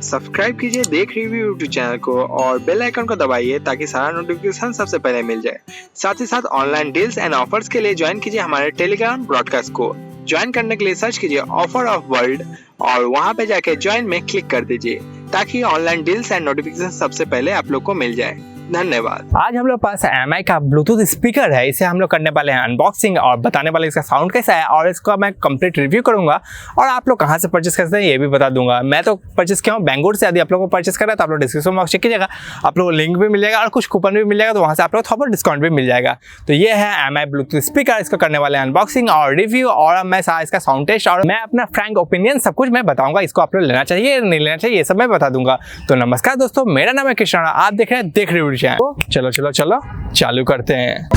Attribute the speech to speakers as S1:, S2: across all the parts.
S1: Subscribe कीजिए देख review YouTube channel को और बेल आइकन को दबाइए ताकि सारा नोटिफिकेशन सबसे पहले मिल जाए। साथ ही साथ ऑनलाइन डील्स एंड ऑफर्स के लिए ज्वाइन कीजिए हमारे टेलीग्राम ब्रॉडकास्ट को। ज्वाइन करने के लिए सर्च कीजिए ऑफर ऑफ वर्ल्ड और वहां पे जाके ज्वाइन में क्लिक कर दीजिए ताकि ऑनलाइन डील्स एंड नोटिफिकेशन सबसे पहले आप लोग को मिल जाए। धन्यवाद।
S2: आज हम लोग पास MI का ब्लूटूथ स्पीकर है, इसे हम लोग करने वाले हैं अनबॉक्सिंग और बताने वाले इसका साउंड कैसा है और इसका मैं कंप्लीट रिव्यू करूंगा और आप लोग कहां से परचेस करते हैं ये भी बता दूंगा। मैं तो परचेस किया हूं बेंगलुरु से। यदि आप लोगों को परचेस करना है तो आप लोग डिस्क्रिप्शन बॉक्स चेक कीजिएगा, आप लोगों को लिंक भी मिल जाएगा और कुछ कूपन भी मिल जाएगा, तो वहां से आप लोग थोड़ा डिस्काउंट भी मिल जाएगा। तो ये है MI ब्लूटूथ स्पीकर, इसको करने वाले अनबॉक्सिंग और रिव्यू और मैं इसका साउंड टेस्ट और मैं अपना फ्रैंक ओपिनियन सब कुछ मैं बताऊंगा। इसको आप लोग लेना चाहिए नहीं लेना चाहिए ये सब मैं बता दूंगा। तो नमस्कार दोस्तों, मेरा नाम है कृष्णा, आप देख रहे हैं देख रिव्यू चैनल। चलो चलो चलो चालू करते हैं।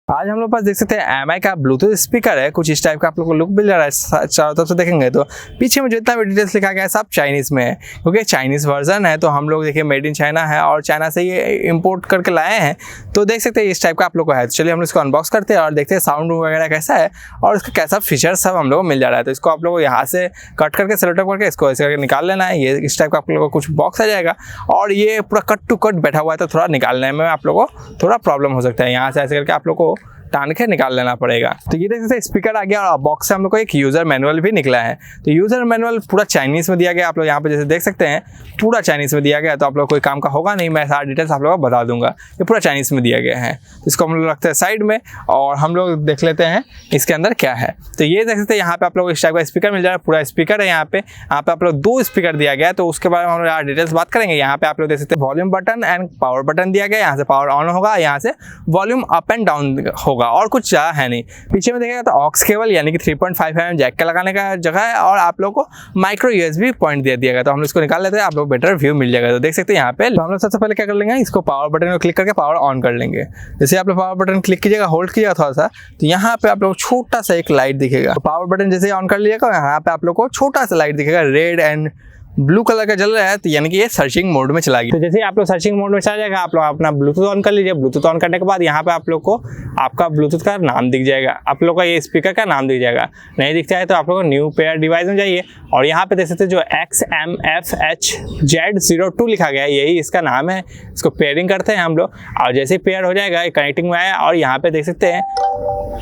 S2: आज हम लोग पास देख सकते हैं MI का ब्लूटूथ स्पीकर है, कुछ इस टाइप का आप लोगों को लुक मिल रहा है। चारों तरफ से देखेंगे तो पीछे में जितना भी डिटेल्स लिखा गया है सब चाइनीज में है, क्योंकि चाइनीज वर्जन है। तो हम लोग देखिए मेड इन चाइना है और चाइना से ये इंपोर्ट करके लाए हैं। तो देख सकते हैं इस टाइप का आप लोग को है। तो चलिए हम इसको अनबॉक्स करते हैं और देखते हैं साउंड वगैरह कैसा है और इसका कैसा फीचर्स सब हम लोग को मिल जा रहा है। तो इसको आप लोग यहाँ से कट करके सेलेक्ट करके इसको ऐसे करके निकाल लेना है। ये इस टाइप का आप लोगों को कुछ बॉक्स आ जाएगा और ये पूरा कट टू कट बैठा हुआ है, तो थोड़ा निकालने में आप लोगों को थोड़ा प्रॉब्लम हो सकता है। यहाँ से ऐसे करके आप लोग को टान के निकाल लेना पड़ेगा। तो ये देख सकते हैं स्पीकर आ गया और बॉक्स से हम लोग को एक यूजर मैनुअल भी निकला है। तो यूजर मैनुअल पूरा चाइनीज में दिया गया, आप लोग यहाँ पे जैसे देख सकते हैं पूरा चाइनीज में दिया गया। तो आप लोग कोई काम का होगा नहीं, मैं सारा डिटेल्स आप लोगों को बता दूंगा। ये पूरा चाइनीज में दिया गया है। तो इसको हम लोग रखते हैं साइड में और हम लोग देख लेते हैं इसके अंदर क्या है। तो ये देख सकते हैं यहाँ पे आप लोग इस टाइप का स्पीकर मिल जाएगा, पूरा स्पीकर है। यहाँ पे आप लोग 2 स्पीकर दिया गया है, तो उसके बारे में हम लोग डिटेल्स बात करेंगे। यहाँ पे आप लोग देख सकते हैं volume button and power button दिया गया। यहाँ से पावर ऑन होगा, यहाँ से वॉल्यूम अप एंड डाउन होगा और कुछ ज़्यादा है नहीं। पीछे में देखिएगा तो ऑक्स केबल यानी कि 3.5 mm जैक का लगाने का जगह है और आप लोग को माइक्रो USB पॉइंट दे दिया गया। तो हम लोग इसको निकाल लेते हैं, आप लोग बेटर व्यू मिल जाएगा। तो देख सकते हैं यहाँ पे। तो हम लोग सबसे पहले क्या कर लेंगे, इसको पावर बटन को क्लिक करके पावर ऑन कर लेंगे। जैसे आप लोग पावर बटन क्लिक कीजिएगा, होल्ड कीजिएगा थोड़ा सा, तो यहाँ पे आप लोग छोटा सा एक लाइट दिखेगा। तो पावर बटन जैसे ऑन कर लीजिएगा, यहाँ पे आप लोग को छोटा सा लाइट दिखेगा, रेड एंड ब्लू कलर का जल रहा है, तो यानी कि ये सर्चिंग मोड में चला गया। तो जैसे आप लोग सर्चिंग मोड में चला जाएगा, आप लोग अपना ब्लूटूथ ऑन कर लीजिए। ब्लूटूथ ऑन करने के बाद यहाँ पे आप लोग को आपका ब्लूटूथ का नाम दिख जाएगा, आप लोग का ये स्पीकर का नाम दिख जाएगा। नहीं दिखता है तो आप लोग को न्यू पेयर डिवाइस में जाइए और यहाँ पे देख सकते हैं जो XMFHZ02 लिखा गया है, यही इसका नाम है। इसको पेयरिंग करते हैं हम लोग और जैसे ही पेयर हो जाएगा कनेक्टिंग में आया और यहाँ पे देख सकते हैं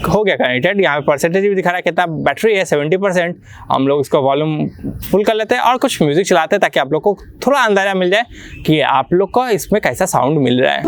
S2: हो गया कनेक्टेड। यहाँ पे परसेंटेज भी दिखा रहा है कितना बैटरी है, 70%। हम लोग इसको वॉल्यूम फुल कर लेते हैं और कुछ म्यूजिक चलाते हैं ताकि आप लोग को थोड़ा अंदाजा मिल जाए कि आप लोग को इसमें कैसा साउंड मिल रहा है।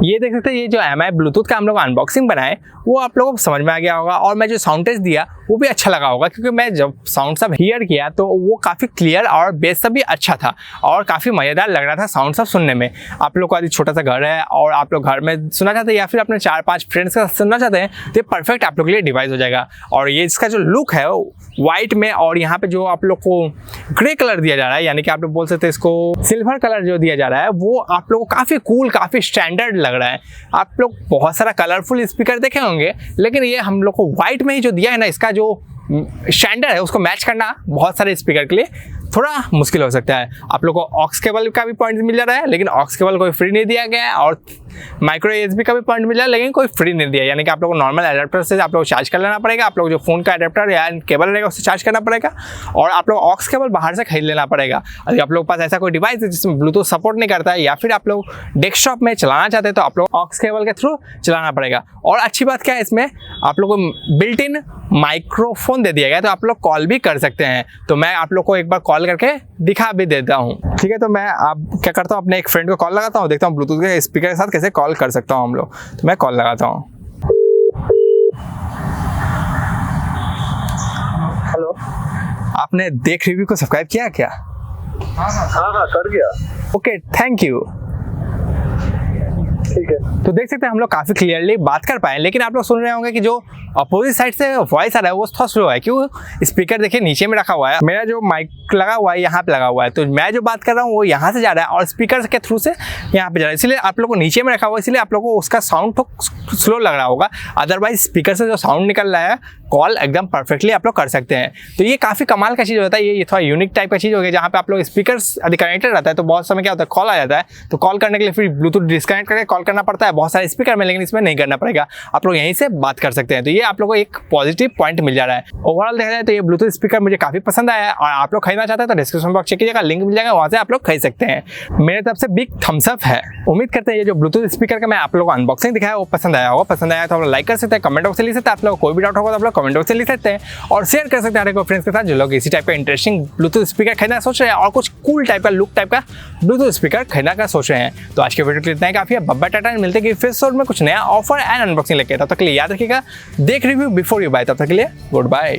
S2: ये देख सकते हैं ये जो MI ब्लूटूथ का हम लोग अनबॉक्सिंग बनाए वो आप लोगों को समझ में आ गया होगा और मैं जो साउंड टेस्ट दिया वो भी अच्छा लगा होगा, क्योंकि मैं जब साउंड सब हियर किया तो वो काफ़ी क्लियर और बेस सब भी अच्छा था और काफ़ी मज़ेदार लग रहा था साउंड सब सुनने में। आप लोग का यदि छोटा सा घर है और आप लोग घर में सुनना चाहते हैं या फिर अपने 4-5 फ्रेंड्स का सुनना चाहते हैं तो ये परफेक्ट आप लोग के लिए डिवाइस हो जाएगा। और ये इसका जो लुक है वाइट में और यहाँ पे जो आप लोग को ग्रे कलर दिया जा रहा है, यानी कि आप लोग बोल सकते हैं इसको सिल्वर कलर जो दिया जा रहा है, वो आप लोग को काफ़ी कूल काफ़ी स्टैंडर्ड लग रहा है। आप लोग बहुत सारा कलरफुल स्पीकर देखे होंगे, लेकिन ये हम लोग को व्हाइट में ही जो दिया है ना, इसका जो स्टैंडर्ड है उसको मैच करना बहुत सारे स्पीकर के लिए थोड़ा मुश्किल हो सकता है। आप लोग को ऑक्स केबल का भी पॉइंट मिल जा रहा है, लेकिन ऑक्स केबल कोई फ्री नहीं दिया गया है और माइक्रो USB का भी पॉइंट मिला, लेकिन कोई फ्री नहीं दिया, यानी कि आप लोग को नॉर्मल एडेप्टर से आप लोग चार्ज कर लेना पड़ेगा। आप लोग जो फ़ोन का एडेप्टर या केबल रहेगा उससे चार्ज करना पड़ेगा, और आप लोग ऑक्स केबल बाहर से खरीद लेना पड़ेगा। अगर आप लोग के पास ऐसा कोई डिवाइस है जिसमें ब्लूटूथ सपोर्ट नहीं करता है, या फिर आप लोग डेस्कटॉप में चलाना चाहते हैं, तो आप लोग ऑक्स केबल के थ्रू चलाना पड़ेगा। और अच्छी बात क्या है, इसमें आप लोग को बिल्ट इन माइक्रोफोन दे दिया गया, तो आप लोग कॉल भी कर सकते हैं। तो मैं आप लोग को एक बार कॉल करके दिखा भी देता हूँ, ठीक है। तो मैं आप क्या करता हूँ, अपने एक फ्रेंड को कॉल लगाता हूँ, देखता हूँ ब्लूटूथ के स्पीकर के साथ कैसे कॉल कर सकता हूँ हम लोग। तो मैं कॉल लगाता हूँ। हेलो, आपने देख रिव्यू को सब्सक्राइब किया क्या?
S3: हाँ कर दिया।
S2: Okay, thank you.
S3: ठीक है।
S2: तो देख सकते हैं हम लोग काफ़ी क्लियरली बात कर पाए, लेकिन आप लोग सुन रहे होंगे कि जो अपोजिट साइड से वॉइस आ रहा है वो थोड़ा स्लो है। क्यों? स्पीकर देखिए नीचे में रखा हुआ है, मेरा जो माइक लगा हुआ है यहाँ पे लगा हुआ है, तो मैं जो बात कर रहा हूँ वो यहाँ से जा रहा है और स्पीकर के थ्रू से यहाँ पे जा रहा है, इसलिए आप लोग को नीचे में रखा हुआ है, इसलिए आप लोग को उसका साउंड तो स्लो लग रहा होगा। अदरवाइज स्पीकर से जो साउंड निकल रहा है कॉल एकदम परफेक्टली आप लोग कर सकते हैं। तो ये काफ़ी कमाल का चीज़ होता है, ये थोड़ा यूनिक टाइप का चीज़ हो गया, जहाँ पे आप लोग स्पीकर यदि कनेक्टेड रहता है तो बहुत समय क्या होता है, कॉल आ जाता है, तो कॉल करने के लिए फिर ब्लूटूथ डिस्कनेक्ट करके कॉल करना पड़ता है बहुत सारे स्पीकर में, लेकिन इसमें नहीं करना पड़ेगा, आप लोग यहीं से बात कर सकते हैं। तो ये आप लोग को एक पॉजिटिव पॉइंट मिल जा रहा है। ओवरऑल देखा जाए तो ये ब्लूटूथ स्पीकर मुझे काफ़ी पसंद आया है, और आप लोग खरीदना चाहते हैं तो डिस्क्रिप्शन बॉक्स चेक कीजिएगा, लिंक मिल जाएगा, वहाँ से आप लोग खरीद सकते हैं। मेरे तरफ से बिग थम्स अप है। उम्मीद करते हैं ये जो ब्लूटूथ स्पीकर का मैं आप लोग को अनबॉक्सिंग दिखाया वो पसंद आया होगा। पसंद आया तो आप लोग लाइक कर सकते हैं, कमेंट बॉक्स से लिख सकते हैं, आप लोग कोई भी डाउट होगा तो आप लोग कमेंट बॉक्स से लिख सकते हैं, और शेयर कर सकते हैं हर एक फ्रेंड्स के साथ जो लोग इसी टाइप का इंटरेस्टिंग ब्लूटूथ स्पीकर खरीदना सोच रहे हैं और कुछ कूल टाइप का लुक टाइप का ब्लूटूथ स्पीकर खरीदना का सोच रहे हैं। तो आज के वीडियो के लिए इतना ही काफी है। बब्बा टाटा, मिलते हैं कि फिर एपिसोड में कुछ नया ऑफर एंड अनबॉक्सिंग लेके। तब तक के लिए याद रखिएगा, देख रिव्यू बिफोर यू बाय। तब तक के लिए गुड बाय।